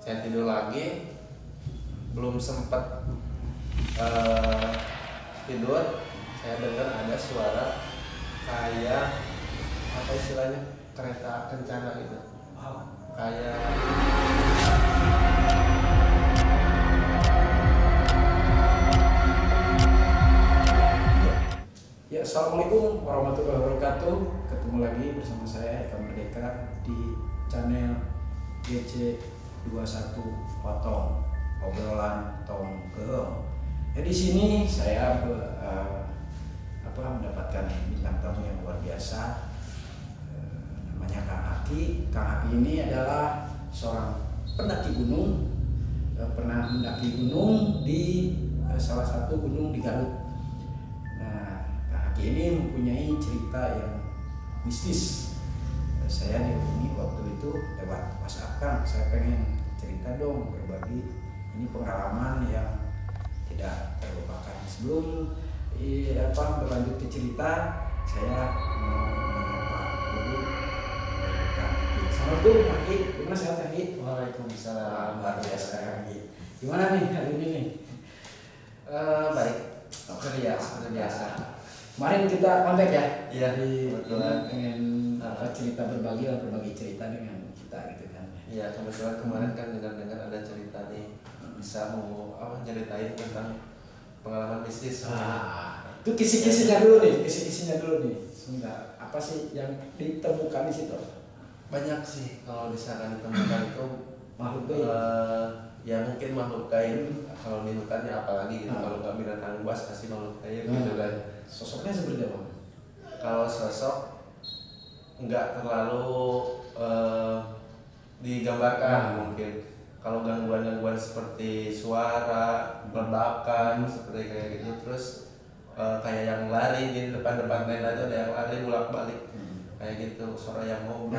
saya tidur lagi, belum sempat tidur, saya dengar ada suara kayak apa istilahnya, kereta kencana gitu. Kayak ya, assalamualaikum warahmatullahi wabarakatuh. Ketemu lagi bersama saya Eka Merdeka di channel GC21 Potong Obrolan Tonggel. Ya, di sini saya mendapatkan bintang tamu yang luar biasa. Namanya Kang Haki. Kang Haki ini adalah seorang pendaki gunung, pernah mendaki gunung di salah satu gunung di Garut. Nah, Kang Haki ini mempunyai cerita yang mistis. Saya dihubungi waktu itu lewat WhatsApp, Kang, saya pengen cerita dong, berbagi ini pengalaman yang tidak terlupakan. Sebelum berlanjut ke cerita, saya mau menyapa dulu Kang Haki. Assalamualaikum Kang Haki, gimana sehat Kang Haki? Waalaikumsalam. Luar biasa Kang Haki. Gimana nih hari ini nih? Baik, seperti biasa. Kemarin kita kontak ya? Iya, Di kebetulan. pengen berbagi cerita dengan kita gitu kan? Iya, kebetulan kemarin kan dengar ada cerita nih, bisa mau ceritain tentang pengalaman mistis. Itu kisi-kisinya dulu nih, Sebentar, apa sih yang ditemukan di situ? Banyak sih kalau misalkan ditemukan itu Makhluk gaib. Ya mungkin makhluk gaib, kalau di hutan ya apalagi gitu. Kalau nggak binatang buas pasti makhluk gaib gitu kan. Sosoknya seperti apa? Kalau sosok nggak terlalu digambarkan mungkin. Kalau gangguan-gangguan seperti suara, ledakan, seperti kayak gitu, terus kayak yang lari di depan tenda itu ada yang lari bolak-balik, kayak gitu, suara yang ngomong.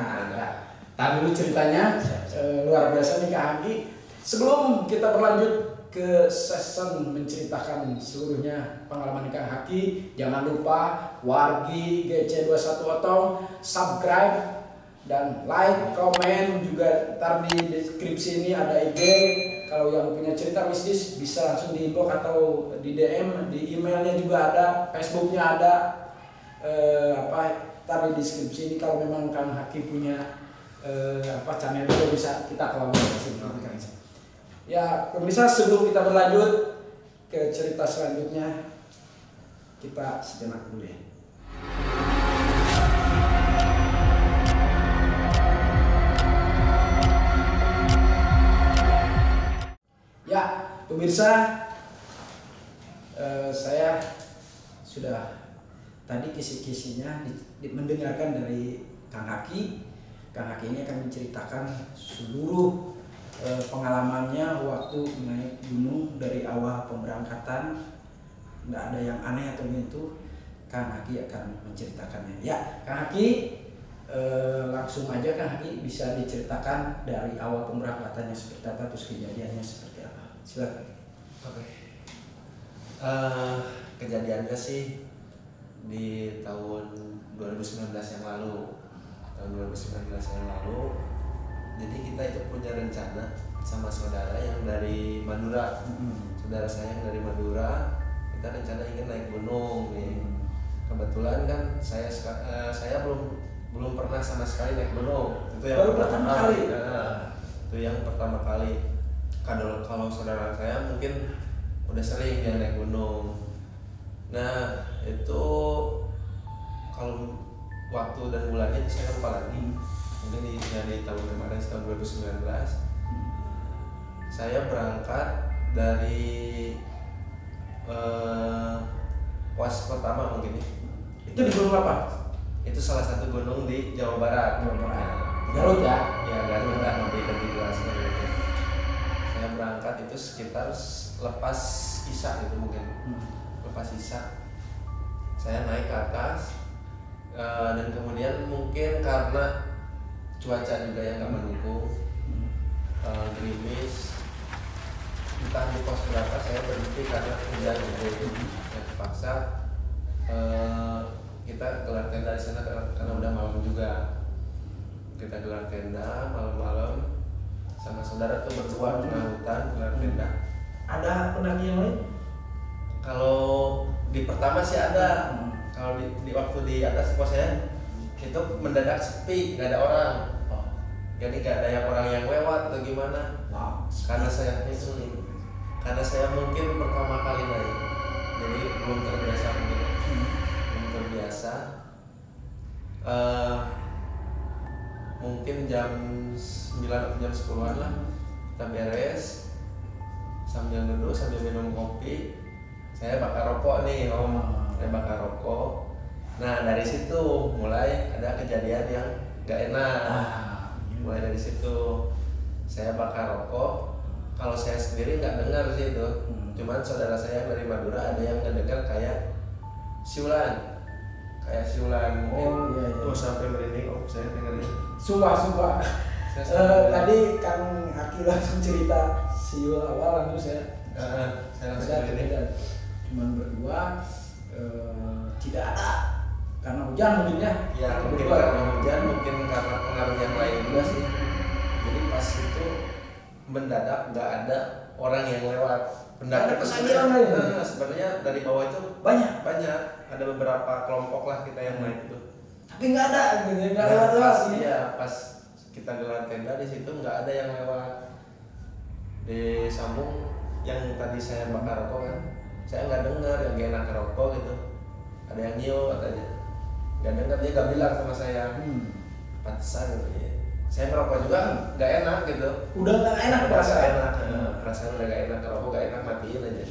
Tadi dulu ceritanya luar biasa nih Kak Haki. Sebelum kita berlanjut ke session menceritakan seluruhnya pengalaman Kang Haki, jangan lupa wargi GC21 Otong, subscribe dan like, komen, juga ntar di deskripsi ini ada IG. Kalau yang punya cerita mistis bisa langsung di inbox atau di DM, di emailnya juga ada, Facebooknya ada. Ntar di deskripsi ini kalau memang Kang Haki punya channel itu bisa kita kolaborasi. Ya pemirsa, sebelum kita berlanjut ke cerita selanjutnya, kita sejenak dulu ya. Ya pemirsa, saya sudah tadi kisi-kisinya mendengarkan dari Kang Haki. Kang Haki ini akan menceritakan seluruh pengalamannya waktu naik gunung dari awal pemberangkatan. Nggak ada yang aneh atau gitu. Kang Haki akan menceritakannya. Ya Kang Haki, langsung aja Kang Haki bisa diceritakan dari awal pemberangkatannya seperti apa, terus kejadiannya seperti apa. Silakan. Oke. Kejadiannya sih di tahun 2019 yang lalu. Jadi kita itu punya rencana sama saudara yang dari Madura. Saudara saya yang dari Madura, kita rencana ingin naik gunung nih. Kebetulan kan saya belum pernah sama sekali naik gunung. Itu yang pertama kali. Itu yang pertama kali. Kalau saudara saya mungkin udah sering dia naik gunung. Nah itu kalau waktu dan bulannya itu saya lupa lagi. Mungkin di tahun kemarin, tahun 2019, saya berangkat dari pos pertama mungkin. Itu di gunung apa? Itu salah satu gunung di Jawa Barat. Garut ya? Ya Garut, nanti jelaskan. Saya berangkat itu sekitar lepas Isya itu mungkin. Lepas Isya saya naik ke atas, dan kemudian mungkin karena cuaca juga yang nggak mendukung, gerimis, entah di pos berapa saya berhenti karena hujan gitu. Saya terpaksa kita gelar tenda di sana karena udah malam juga. Kita gelar tenda malam-malam. sama saudara tuh berdua tengah hutan, tengah tenda. Ada pendaki yang lain? Kalau di pertama sih ada. Kalau di waktu di atas pos saya itu mendadak sepi, nggak ada orang. Jadi nggak ada yang orang yang lewat atau gimana. Karena saya mungkin pertama kali naik, jadi belum terbiasa mungkin. Belum terbiasa. Mungkin jam 9 atau jam 10-an lah kita beres, sambil duduk sambil minum kopi. Saya bakar rokok nih saya bakar rokok. Nah dari situ mulai ada kejadian yang gak enak. Mulai dari situ saya bakar rokok. Kalau saya sendiri nggak dengar sih itu, cuman saudara saya dari Madura ada yang ngedengar kayak siulan mungkin. Tuh sampai merinding saya dengerin. Sumpah. Tadi Kang Aki langsung cerita siul awal langsung saya langsung merinding. Cuman berdua tidak ada karena hujan mungkin ya. Ya mungkin karena hujan, mungkin karena pengaruh yang lain juga sih. Jadi pas itu mendadak nggak ada orang yang lewat. Pendadak sebenarnya dari bawah itu banyak. Ada beberapa kelompok lah kita yang naik itu. Tapi nggak ada, nggak lewat. Iya, pas kita gelar tenda di situ nggak ada yang lewat. Di sambung yang tadi saya bakar rokok kan, saya nggak dengar yang gak enak rokok gitu. Ada yang nyium katanya, nggak dengar, dia nggak bilang sama saya. Pantesan gitu ya. Saya merokok juga nggak enak gitu. Udah nggak enak perasaan. Perasaan udah nggak enak, rokok nggak enak, matiin aja.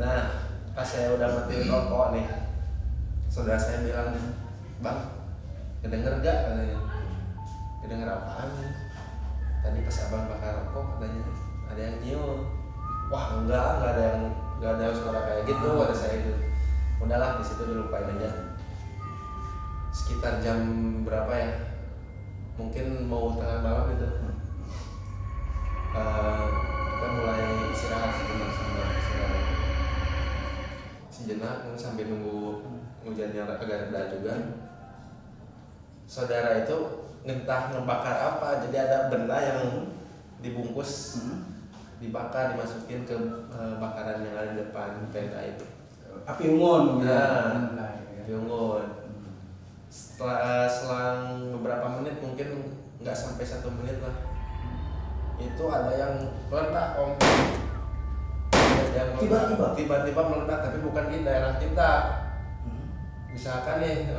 Nah pas saya udah matiin rokok nih, saudara saya bilang, "Bang, kedenger gak?" katanya. "Kedenger apaan nih?" "Tadi pas abang bakar rokok katanya ada yang nyium." "Wah enggak ada suara kayak gitu," kata saya itu. Udahlah di situ dilupain aja. Sekitar jam berapa ya? Mungkin mau tengah malam gitu. Kita mulai istirahat sejenak sambil nunggu hujannya agak reda juga. Saudara itu entah ngebakar apa, jadi ada benda yang dibungkus, dibakar, dimasukin ke bakaran yang ada di depan tenda itu. Api unggun. Api unggun. Selang beberapa menit, mungkin nggak sampai 1 menit lah, itu ada yang meledak om. Tiba-tiba meledak, tapi bukan di daerah kita. Misalkan nih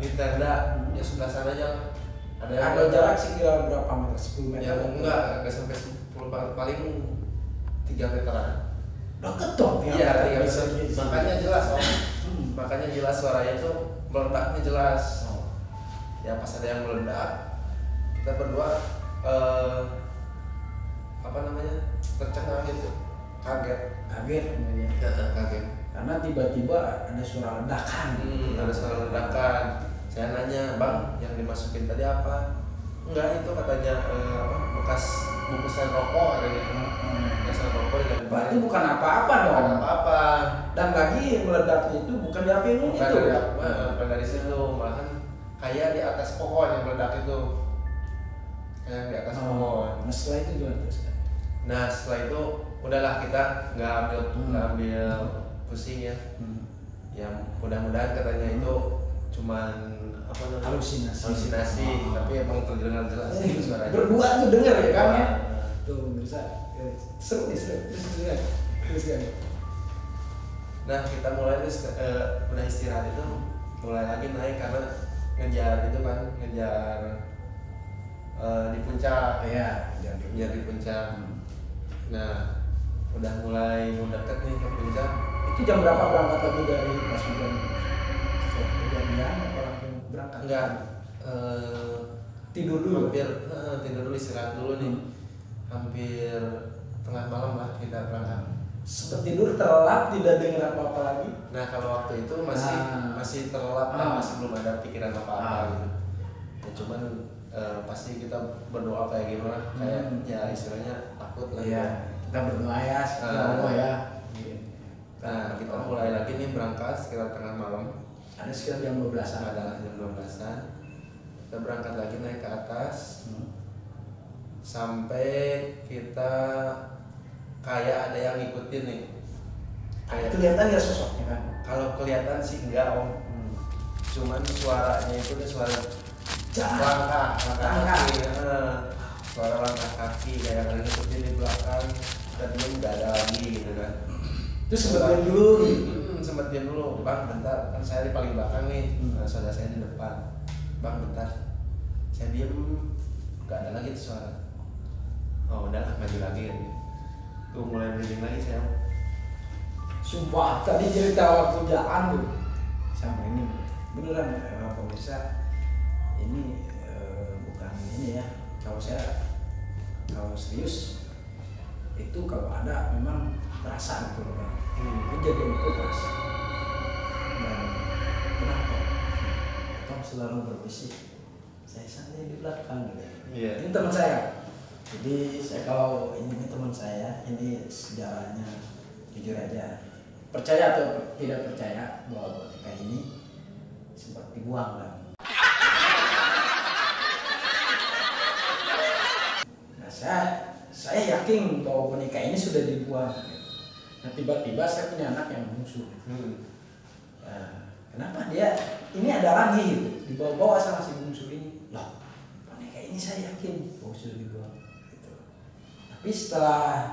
di tenda ya sebelah sana aja ada jarak sekitar berapa meter? 10 meter? Ya enggak sampai 10, paling 3 meteran. Deket dong. Iya, makanya jelas om. Makanya jelas suaranya itu meledaknya jelas. Ya pas ada yang meledak, kita berdua tercengang gitu, kaget namanya. Kaget Karena tiba-tiba ada suara ledakan. Ada suara ledakan. Saya nanya, "Bang, yang dimasukin tadi apa?" "Enggak, itu katanya bekas bungkusan rokok," ada yang bungkusan rokok di depan. Berarti bukan apa-apa dong. Bukan apa-apa. Dan lagi meledaknya itu bukan di api unggun itu. Bukan dari situ, malahan kayak di atas pohon yang meledak itu. Kayak di atas pohon. Nah setelah itu gimana terus? Nah setelah itu udahlah, kita nggak ambil pusing ya. Ya mudah-mudahan katanya itu cuman halusinasi, tapi emang terdengar jelas suaranya. Berdua tuh denger ya kan ya. Tuh bisa seru terus kan. Nah kita mulai udah istirahat itu mulai lagi naik karena ngejar di puncak. Ngejar di puncak. Nah udah mulai mau deket nih ke puncak. Itu jam berapa berangkat lagi dari pas hujan? Kejadian apa langsung berangkat? Enggak, tidur dulu. Tidur dulu, istirahat dulu nih. Hampir tengah malam lah kita berangkat. Sempet tidur terlelap, tidak dengar apa-apa lagi. Nah kalau waktu itu masih terlelap, masih belum ada pikiran apa-apa gitu. Ya cuman pasti kita berdoa kayak gimana, kayak ya istilahnya takut lah. Iya, kita berdoa ya, Allah ya. Nah kita mulai lagi nih berangkat sekitar tengah malam. Ada sekitar jam 12-an. Adalah jam 12-an. Kita berangkat lagi naik ke atas. sampai kita kayak ada yang ngikutin nih. Kayak kelihatan ya sosoknya kan? kalau kelihatan sih enggak om, cuman suaranya itu tuh suara langkah kaki, suara langkah kaki kayak ada ngikutin di belakang, dan dia nggak ada lagi gitu kan. Itu sempat dulu gitu. Sempat diam dulu, bang bentar, kan saya di paling belakang nih, saudara saya di depan. Bang bentar, saya diem, nggak ada lagi tuh suara. Oh udahlah, maju lagi gitu. Tuh mulai merinding lagi saya. Sumpah, tadi cerita waktu jalan tuh sama ini beneran pemirsa, ini bukan ini ya, kalau serius itu kalau ada memang terasa gitu loh, kejadian itu terasa. Dan kenapa? Tom selalu berbisik, saya santai di belakang gitu. Iya. Ini teman saya. Jadi kalau ini teman saya, ini sejarahnya jujur aja. Percaya atau tidak percaya bahwa boneka ini sempat dibuang kan? Nah, saya yakin bahwa boneka ini sudah dibuang. Nah tiba-tiba saya punya anak yang musuh. Nah, kenapa dia ini ada lagi gitu, dibawa-bawa sama si bungsu ini? Loh, boneka ini saya yakin bahwa sudah dibuang. Gitu. Tapi setelah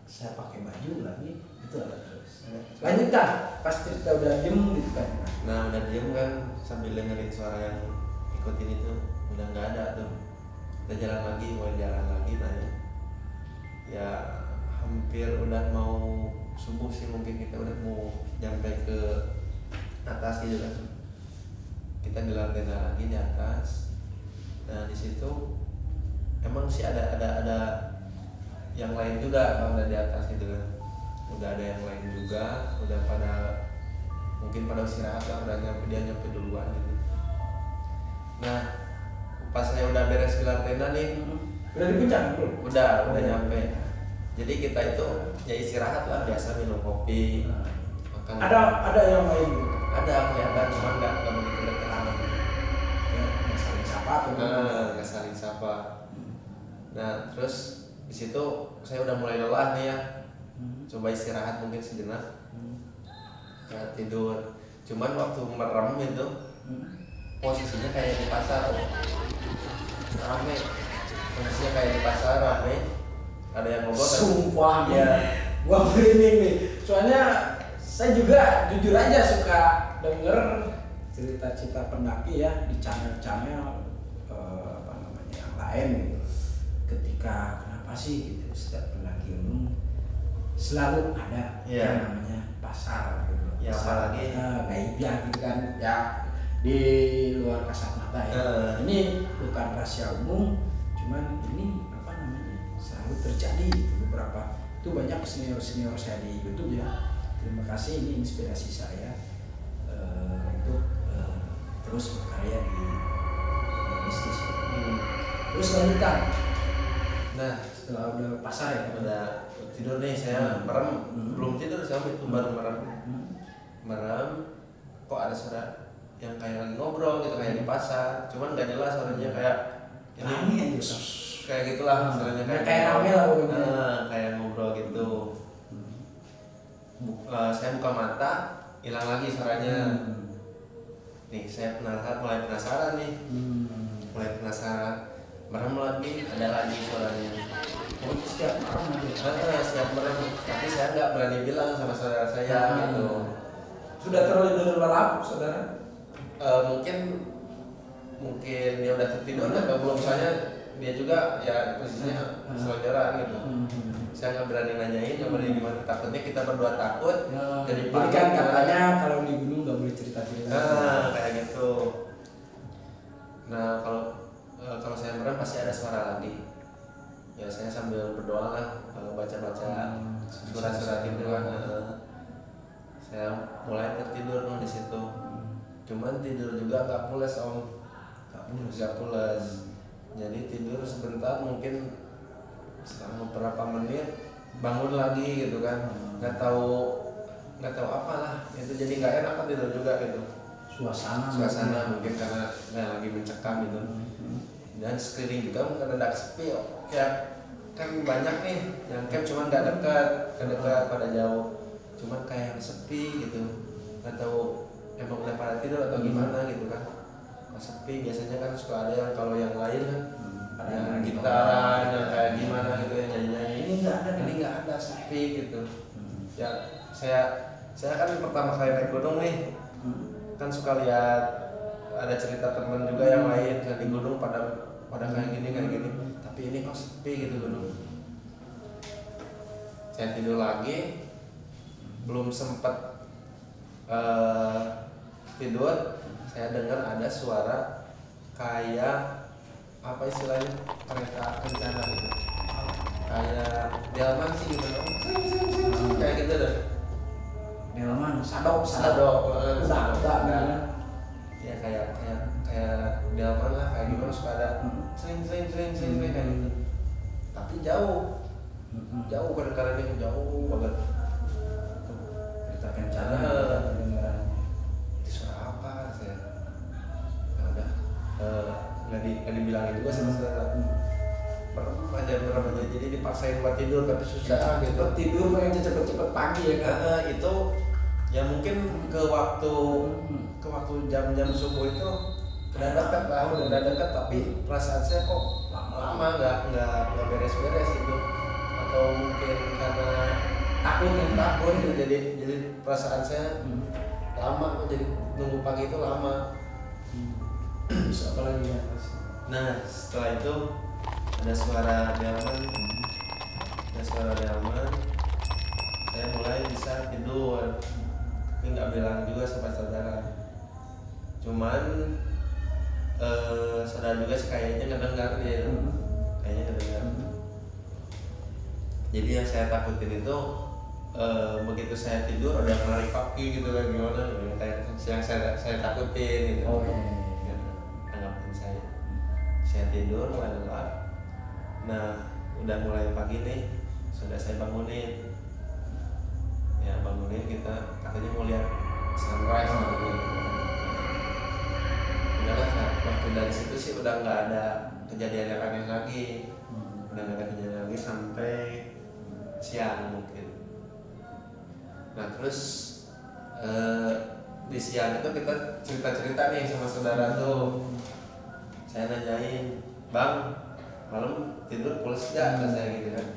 saya pakai baju lagi, itu ada terus. Lanjutkan, pas cerita udah diem gitu kan. Nah udah diem kan, sambil dengerin suara yang ikutin itu udah nggak ada tuh. Udah jalan lagi, mulai jalan lagi nanya. Ya hampir udah mau subuh sih, mungkin kita udah mau nyampe ke atas gitu kan. Kita gelar tenda lagi di atas. Nah di situ emang sih ada yang lain juga kalau udah di atas gitu kan. Udah ada yang lain juga, udah pada mungkin pada istirahat lah, udah nyampe duluan gitu. Nah pas saya udah beres gelar tenda nih, Udah di puncak belum? udah nyampe. Jadi kita itu ya istirahat lah, biasa minum kopi, makan. Ada yang lain gitu? Ada kelihatan, cuma nggak begitu dekat. Ya, nggak saling sapa tuh. Nggak saling sapa. Nah terus di situ saya udah mulai lelah nih ya. Coba istirahat mungkin sejenak, ya, tidur. Cuman waktu merem itu posisinya kayak di pasar, rame. Posisinya kayak di pasar rame. Ada yang ngobrol. Sumpah ya. Gua merinding nih. Soalnya saya juga jujur aja suka denger cerita-cerita pendaki ya di channel-channel yang lain gitu. Ketika kenapa sih gitu setiap pendaki gunung selalu ada yang namanya pasar gitu. Ya apalagi gaibnya gitu kan ya, di luar kasat mata ya. Ini bukan rahasia umum, cuman ini apa namanya selalu terjadi gitu. Beberapa itu banyak senior saya di YouTube ya. Terima kasih, ini inspirasi saya untuk terus berkarya di mistis. Terus lanjutkan. Nah setelah udah pasar ya, udah tidur nih saya merem, belum tidur sampai itu baru merem, kok ada suara yang kayak lagi ngobrol gitu kayak di pasar, cuman nggak jelas suaranya kayak ini kayak gitulah suaranya kayak rame lah pokoknya. Kayak ngobrol gitu. Saya buka mata, hilang lagi suaranya. Nih saya mulai penasaran nih, merem lagi, ada lagi suaranya. Setiap malam Setiap merem, tapi saya nggak berani bilang sama saudara saya gitu. Sudah terlalu lelap saudara? Mungkin dia udah tertidur atau belum, soalnya dia juga ya posisinya selonjoran gitu. Saya nggak berani nanyain, nggak berani gimana, takutnya kita berdua takut. Jadi kan katanya kalau di gunung nggak boleh cerita-cerita. Kayak gitu. Nah kalau saya merem pasti ada suara lagi. Ya saya sambil berdoa lah, baca-baca surat-surat itu kan. Saya mulai tertidur di situ. Cuman tidur juga nggak pulas om, nggak pulas. Jadi tidur sebentar, mungkin selama beberapa menit bangun lagi gitu kan. Nggak tahu apalah itu, jadi nggak enak kan tidur juga gitu. Suasana mungkin karena lagi mencekam gitu. dan sekeliling juga mungkin ada sepi ya, kan banyak nih yang camp cuman nggak dekat pada jauh, cuman kayak sepi gitu, nggak tahu emang udah pada tidur atau gimana gitu kan. Kalau sepi biasanya kan suka ada yang, kalau yang lain kan ada gitaran yang kayak gimana gitu yang nyanyi. Ini nggak ada, sepi gitu. Ya saya kan pertama kali naik gunung nih, kan suka lihat ada cerita temen juga yang lain yang di gunung pada kayak gini, tapi ini kok sepi gitu gunung. Saya tidur lagi, belum sempat tidur, saya dengar ada suara kayak apa istilahnya, kereta kencana gitu, kayak delman sih gitu, kayak gitu deh. Delman, sadok, ya kayak delman lah, kayak gimana suka ada sering kayak gitu, tapi jauh kedengarannya jauh banget. Kereta kencana itu suara apa saya? Ya udah, nggak dibilangin juga sama saudara. Merem aja, jadi dipaksain buat tidur tapi susah gitu. Tidur pengen cepet pagi ya kan? Itu ya mungkin ke waktu jam subuh itu udah dekat tapi perasaan saya kok lama nggak beres-beres itu, atau mungkin karena takut gitu, jadi perasaan saya lama, jadi nunggu pagi itu lama. Bisa apa lagi ya? Nah setelah itu ada suara delman, saya mulai bisa tidur, tapi nggak bilang juga sama saudara. Cuman saudara juga sih kayaknya ngedengar dia, Jadi yang saya takutin itu begitu saya tidur ada yang narik kaki gitu kan, gimana? Yang saya takutin gitu. Anggapan saya tidur mulai lelap. Nah udah mulai pagi nih, sudah saya bangunin. Ya bangunin, kita katanya mau lihat sunrise gitu. Udahlah, waktu dari situ sih udah nggak ada kejadian yang aneh lagi, sampai siang mungkin. Nah terus di siang itu kita cerita nih sama saudara tuh. Saya nanyain, bang malam tidur pulas nggak? Kata saya gitu kan.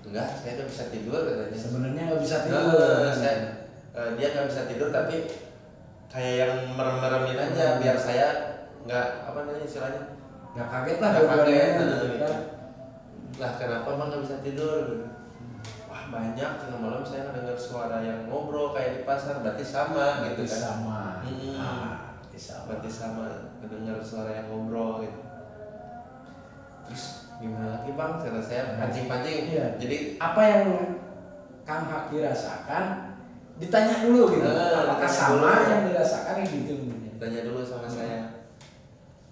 Enggak, saya nggak bisa tidur katanya. Sebenarnya nggak bisa tidur. Dia nggak bisa tidur tapi kayak yang merem-meremin aja biar saya nggak istilahnya nggak kaget lah, gitu. Lah kenapa emang nggak bisa tidur? Wah banyak, tengah malam saya dengar suara yang ngobrol kayak di pasar, berarti sama gitu kan? Berarti sama mendengar suara yang ngobrol gitu. Terus gimana lagi bang? Kata saya pancing. Iya. Jadi apa yang Kang Haki rasakan? Ditanya dulu gitu. Apakah sama yang dirasakan gitu? Tanya dulu sama saya.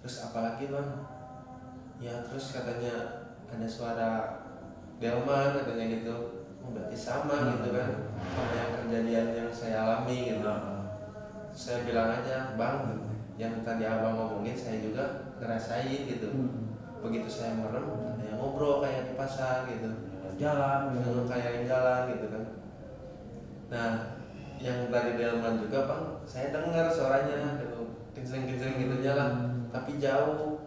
Terus apalagi bang? Ya terus katanya ada suara delman katanya gitu. Oh, berarti sama gitu kan sama yang kejadian yang saya alami gitu. Saya bilang aja, bang, yang tadi abang ngomongin saya juga ngerasain gitu. Begitu saya merem ada yang ngobrol kayak di pasar gitu, jalan gitu kan. Nah yang tadi delman juga bang, saya dengar suaranya gitu, kincring gitu jalan, tapi jauh.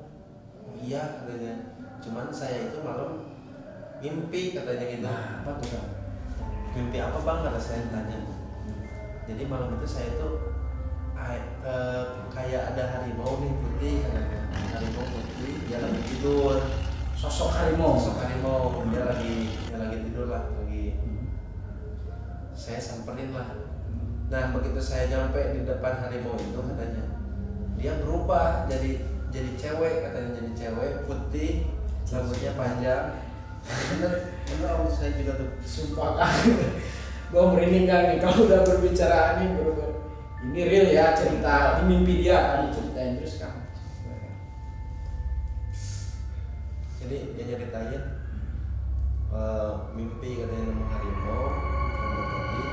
Oh iya katanya, cuman saya itu malam mimpi katanya gitu. Nah, apa tuh bang? Mimpi apa bang? Kata saya tanya. Jadi malam itu saya itu kayak ada harimau nih putih katanya, harimau putih, dia lagi tidur. Sosok harimau, dia lagi tidur lah, saya samperin lah. Nah begitu saya nyampe di depan harimau itu katanya, dia berubah jadi cewek katanya, jadi cewek putih, rambutnya panjang. Bener saya juga tuh sumpah kan. Gue merinding kan nih kalau udah berbicara nih berubah. Ini real ya cerita, ini mimpi dia kan diceritain terus kan. Jadi dia nyeritain mimpi katanya nemu harimau, rambut putih,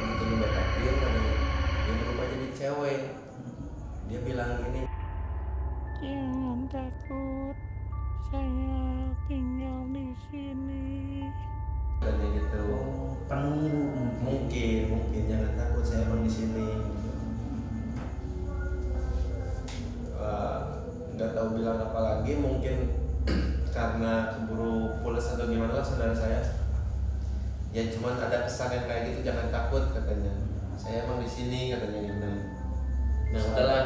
begitu dideketin katanya dia berubah jadi cewek. Dia bilang gini, Jangan takut, saya tinggal di sini. Dan gitu. Penunggu Mungkin jangan takut, saya emang di sini. Nggak tahu bilang apa lagi, mungkin karena keburu pulas atau gimana lah saudara saya. Ya cuman ada pesan yang kayak gitu, jangan takut katanya. Saya emang di sini katanya gitu. Nah udahlah,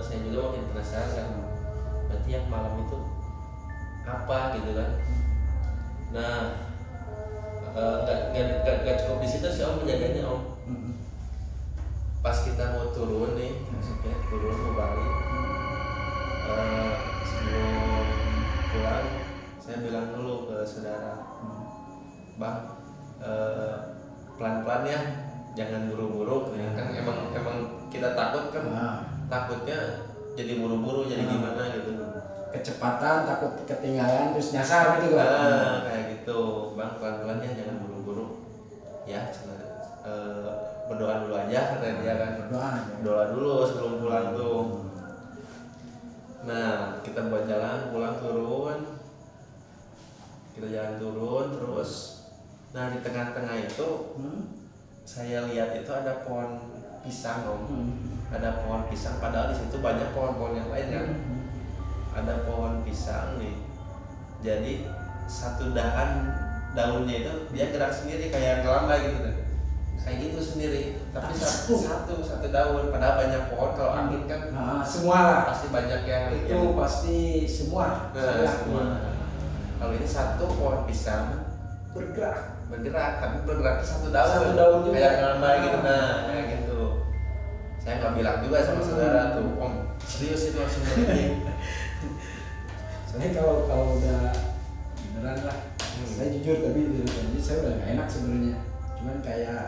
saya juga makin penasaran kan. Berarti yang malam itu apa gitu kan? Nah nggak cukup di situ sih om penjaganya om. Pas kita mau turun nih, maksudnya turun mau balik, sebelum pulang saya bilang dulu ke saudara, bang pelan-pelan ya, jangan buru-buru. Ya, kan emang kita takut kan, takutnya jadi buru-buru jadi gimana gitu. Kecepatan takut ketinggalan terus nyasar gitu kan. Kayak gitu, bang pelan-pelan ya, jangan buru-buru ya, berdoa dulu aja kata dia kan. Berdoa dulu sebelum pulang tuh. Nah kita buat jalan pulang turun, kita jalan turun terus. Nah di tengah-tengah itu saya lihat itu ada pohon pisang om. Ada pohon pisang, padahal di situ banyak pohon-pohon yang lain kan. Ada pohon pisang nih, jadi satu daunnya itu dia gerak sendiri kayak ngelambai gitu kan, kayak gitu sendiri. Tapi satu daun, padahal banyak pohon, kalau angin kan semua lah pasti banyak yang pasti semua. Semua. Kalau ini satu pohon pisang bergerak, tapi bergerak satu daun juga. Kayak ngelambai gitu, nah kayak gitu. Saya nggak bilang juga sama saudara tuh, om serius itu langsung berhenti. Soalnya kalau udah beneran lah, saya jujur tapi jadi saya udah gak enak sebenarnya. Cuman kayak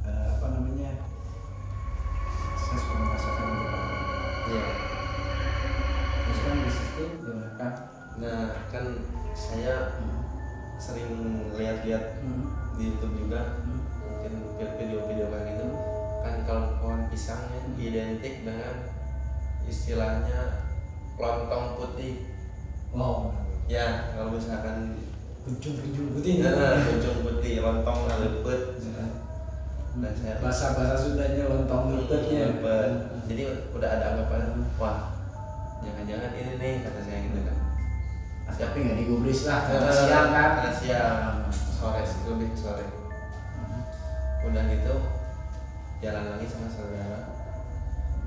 apa namanya, saya suka merasakan itu. Iya. Terus kan di situ gimana kan? Nah kan saya sering lihat-lihat di YouTube juga, mungkin video-video kayak gitu kan. Kalau pohon pisangnya identik dengan istilahnya lontong putih. Ya kalau misalkan kuncung putih. Kuncung putih, lontong lepet. Dan saya bahasa Sundanya lontong lepetnya. Jadi udah ada anggapan, wah jangan-jangan ini nih kata saya gitu kan. Tapi nggak digubris lah karena siang kan. Karena siang, sore sih, lebih ke sore. Udah gitu jalan lagi sama saudara.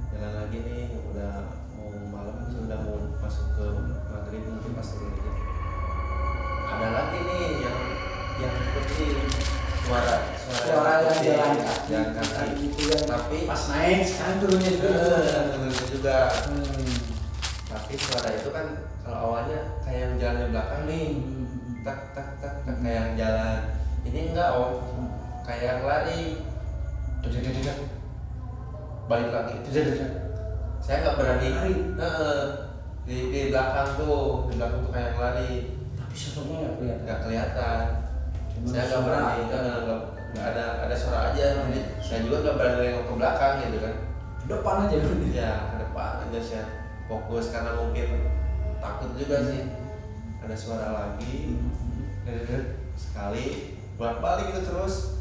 Jalan lagi nih, udah mau malam, sudah mau masuk ke maghrib, mungkin pas turun itu ada lagi nih yang ikutin suara yang jalan kaki gitu ya. Tapi pas naik sekarang turunnya juga. Tapi suara itu kan kalau awalnya kayak yang jalan di belakang nih, tak kayak yang jalan ini enggak om, kayak yang lari, balik lagi, saya nggak berani di belakang tuh kayak yang lari. Tapi sosoknya nggak kelihatan. Saya nggak berani, nggak ada suara aja. Jadi saya juga nggak berani nengok ke belakang gitu kan. Depan aja dulu. Ya ke depan aja saya fokus karena mungkin takut juga sih. Ada suara lagi, sekali bolak-balik gitu terus.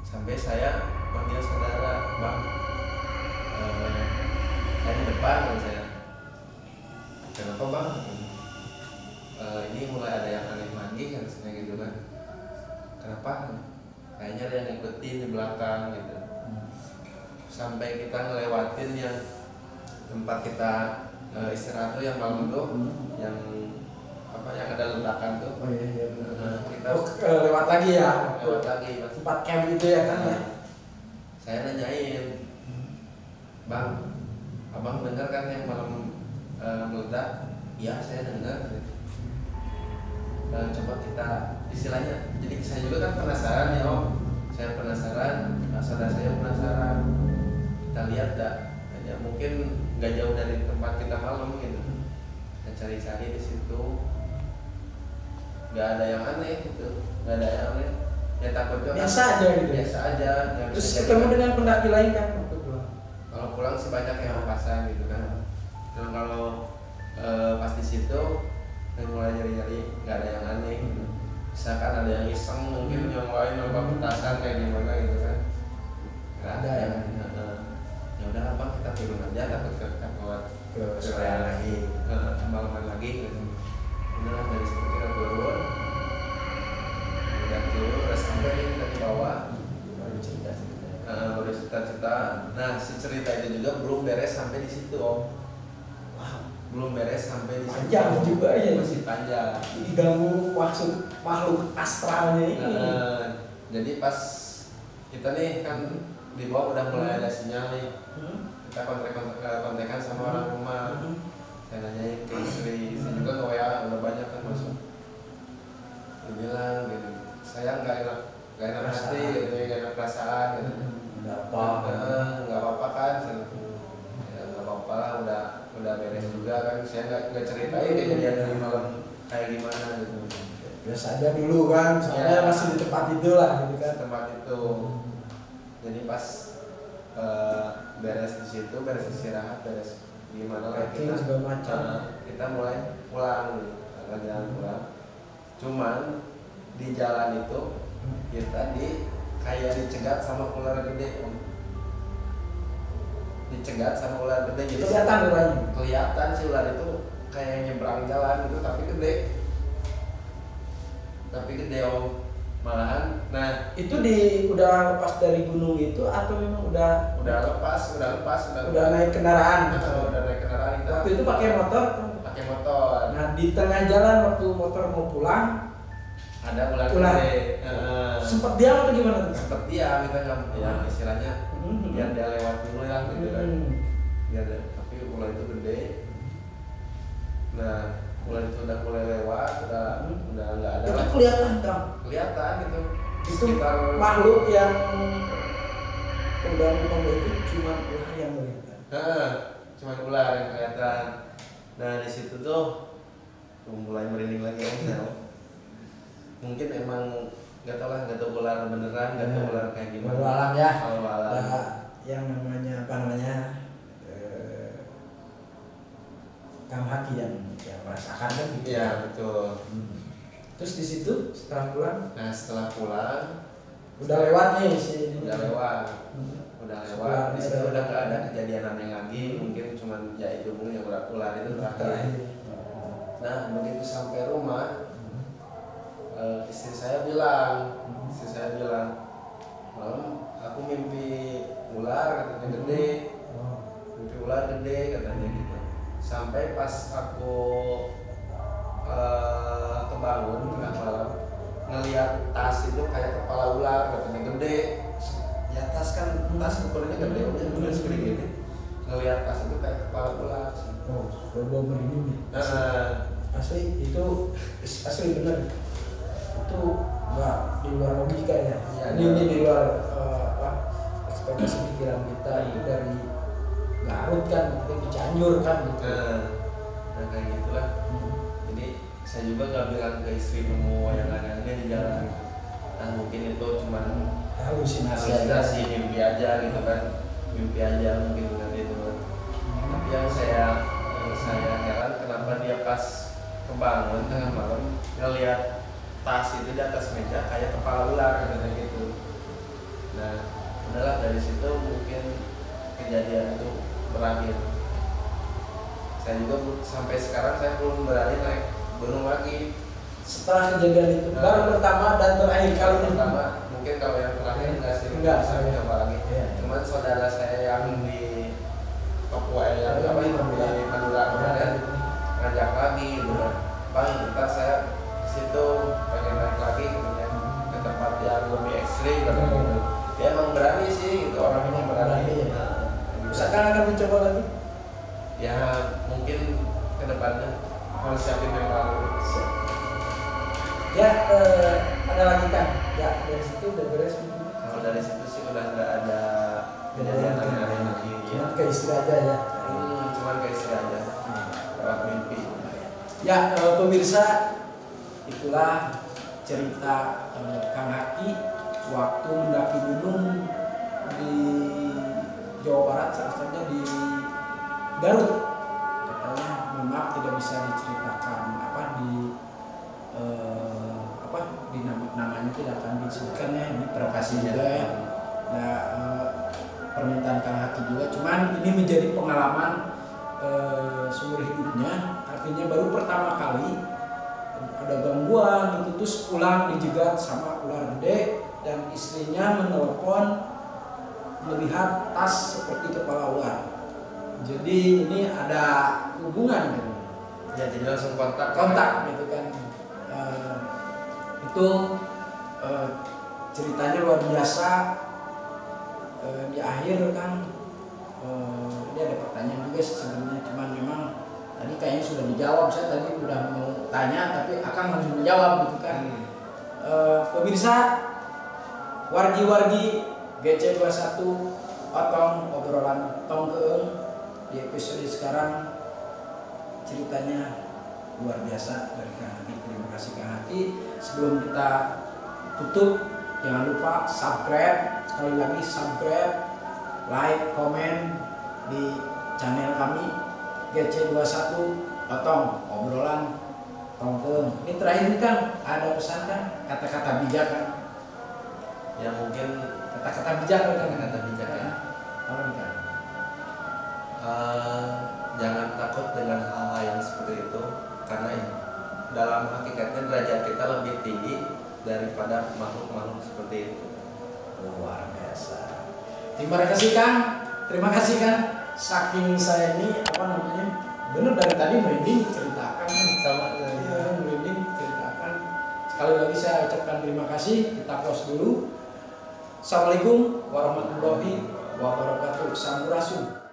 Sampai saya panggil saudara, bang, saya di depan kan saya. Kenapa bang? Ini mulai ada yang aneh lagi kan, gitu kan. Kenapa? Kayaknya ada yang ngikutin di belakang gitu. Sampai kita ngelewatin yang tempat kita istirahat tuh yang malam tuh, yang apa yang ada ledakan tuh. Oh iya. Kita lewat lagi ya. Lewat lagi mas. Tempat camp itu ya kan ya. Saya nanyain, bang, abang dengar kan yang malam meledak? Iya saya dengar. Coba kita istilahnya, jadi saya juga kan penasaran ya om. Saya penasaran, saudara saya penasaran. Kita lihat dah, ya mungkin nggak jauh dari tempat kita malam gitu. Kita cari-cari di situ, nggak ada yang aneh gitu, nggak ada yang aneh. Ya takutnya biasa aja gitu. Biasa aja. Terus ketemu dengan pendaki lain kan waktu pulang. Kalau pulang sih banyak yang papasan gitu kan. Nah kalau pas di situ mulai nyari-nyari nggak ada yang aneh gitu. Misalkan ada yang iseng mungkin yang lain nyoba petasan kayak gimana gitu kan, nggak ada yang ya udah abang kita turun aja takut ke sorean lagi, kemalaman lagi gitu. Udah dari situ kita turun, udah turun udah sampai kita di bawah baru cerita. Nah si cerita itu juga belum beres sampai di situ om. Belum beres sampai di situ. Panjang juga ya. Masih panjang. Diganggu makhluk astralnya ini. Jadi pas kita nih kan di bawah udah mulai ada sinyal nih. Kita kontekan sama orang rumah. Saya nanyain ke istri juga ke WA udah banyak kan masuk. Dia bilang gitu, saya nggak enak hati gitu, nggak enak perasaan gitu. Nggak apa-apa kan? Ya nggak apa-apa lah, udah beres juga kan. Saya nggak ceritain kejadian di malam kayak gimana gitu. Biasa aja dulu kan, soalnya masih di tempat itu lah gitu kan. Tempat itu. Jadi pas beres di situ, beres istirahat, beres gimana lah kita mulai pulang nih, jalan pulang. Cuman di jalan itu kita kayak dicegat sama ular gede om. Dicegat sama ular gede. Jadi kelihatan si ular itu kayak nyebrang jalan gitu tapi gede om. Malahan, nah itu udah lepas dari gunung itu atau memang udah lepas naik kendaraan? Udah naik kendaraan kita. Waktu itu pakai motor? Pakai motor. Nah di tengah jalan waktu motor mau pulang ada ular gede. Sempet diam atau gimana tuh? Sempet diam, kita nggak, ya istilahnya biar dia lewat dulu lah gitu kan. Tapi ular itu gede. Nah ular itu udah mulai lewat, udah nggak ada. Itu kelihatan kan? Kelihatan gitu. Itu makhluk yang pengganggu itu cuma ular yang kelihatan. Cuma ular yang kelihatan. Nah di situ tuh mulai merinding lagi om. Mungkin emang nggak tahu ular beneran, nggak tahu ular kayak gimana. Walau alam ya. Walau alam. Nah, yang namanya Kamhaki yang merasakan kan gitu. Iya betul. Terus di situ setelah pulang? Nah setelah pulang udah lewat nih sih. Udah lewat. Di situ udah nggak ada kejadian aneh lagi. Mungkin cuman ya itu yang ular itu terakhir. Nah begitu sampai rumah, istri saya bilang, malam aku mimpi ular katanya gede, katanya gitu. Sampai pas aku kebangun tengah malam ngelihat tas itu kayak kepala ular katanya gede. Ya tas kan tas ukurannya gede, udah segede gini. Ngelihat tas itu kayak kepala ular. Bawa merinding nih. Asli itu asli bener. Itu nggak di luar logika ya. Ini di luar ekspektasi pikiran kita. Itu dari Garut kan, kita di Cianjur kan gitu. Nah kayak gitulah. Jadi saya juga nggak bilang ke istri nemu yang aneh-aneh di jalan. Nah mungkin itu cuma halusinasi mimpi aja gitu kan, mimpi aja mungkin nanti itu. Tapi yang saya heran kenapa dia pas kebangun tengah malam ngelihat tas itu di atas meja kayak kepala ular katanya gitu. Nah udahlah dari situ mungkin kejadian itu berakhir. Saya juga sampai sekarang saya belum berani naik gunung lagi. Setelah kejadian itu baru pertama dan terakhir kalinya. Pertama mungkin kalau yang terakhir enggak saya coba lagi. Cuman saudara saya yang di Papua yang di Madura kemarin ngajak lagi gitu. Bang ntar saya ke situ pengen naik lagi katanya ke tempat yang lebih ekstrim katanya gitu. Dia emang berani sih gitu, orangnya berani. Misalkan akan mencoba lagi? Ya mungkin kedepannya harus siapin mental. Ya ada lagi kan? Ya dari situ udah beres. Kalau dari situ sih udah nggak ada kejadian aneh-aneh lagi. Cuma ke istri aja ya. Cuman ke istri aja. Lewat mimpi. Ya pemirsa, itulah cerita Kang Haki waktu mendaki gunung di Jawa Barat, salah satunya di Garut, mohon maaf tidak bisa diceritakan di namanya tidak akan disebutkan ya, ini privasi juga ya. Nah, permintaan Kang Haki juga, cuman ini menjadi pengalaman seumur hidupnya. Artinya baru pertama kali ada gangguan gitu, terus pulang dijegat sama ular gede dan istrinya menelpon melihat tas seperti kepala ular. Jadi ini ada hubungan gitu. Ya, jadi langsung kontak gitu kan. Itu ceritanya luar biasa. Di akhir kan ini ada pertanyaan juga sebenarnya, cuman memang tadi kayaknya sudah dijawab. Saya tadi udah mau tanya tapi Akang harus menjawab gitu kan. Pemirsa wargi-wargi GC21 Otong obrolan Tong Keung di episode sekarang, ceritanya luar biasa dari Kang Haki. Terima kasih Kang Haki. Sebelum kita tutup, jangan lupa subscribe, sekali lagi subscribe, like, komen di channel kami GC21 Otong obrolan Tong Keung. Ini terakhir nih Kang, ada pesan kan, kata-kata bijak kan? Ya mungkin Kata-kata bijak kan? kata bijak ya. Apa nih Kang? Jangan takut dengan hal-hal yang seperti itu, karena dalam hakikatnya derajat kita lebih tinggi daripada makhluk-makhluk seperti itu. Luar biasa. Terima kasih Kang. Terima kasih Kang. Saking saya ini bener dari tadi merinding ceritakan kan. Sama Merinding ceritakan. Sekali lagi saya ucapkan terima kasih. Kita close dulu. Assalamualaikum warahmatullahi wabarakatuh. Sampurasun.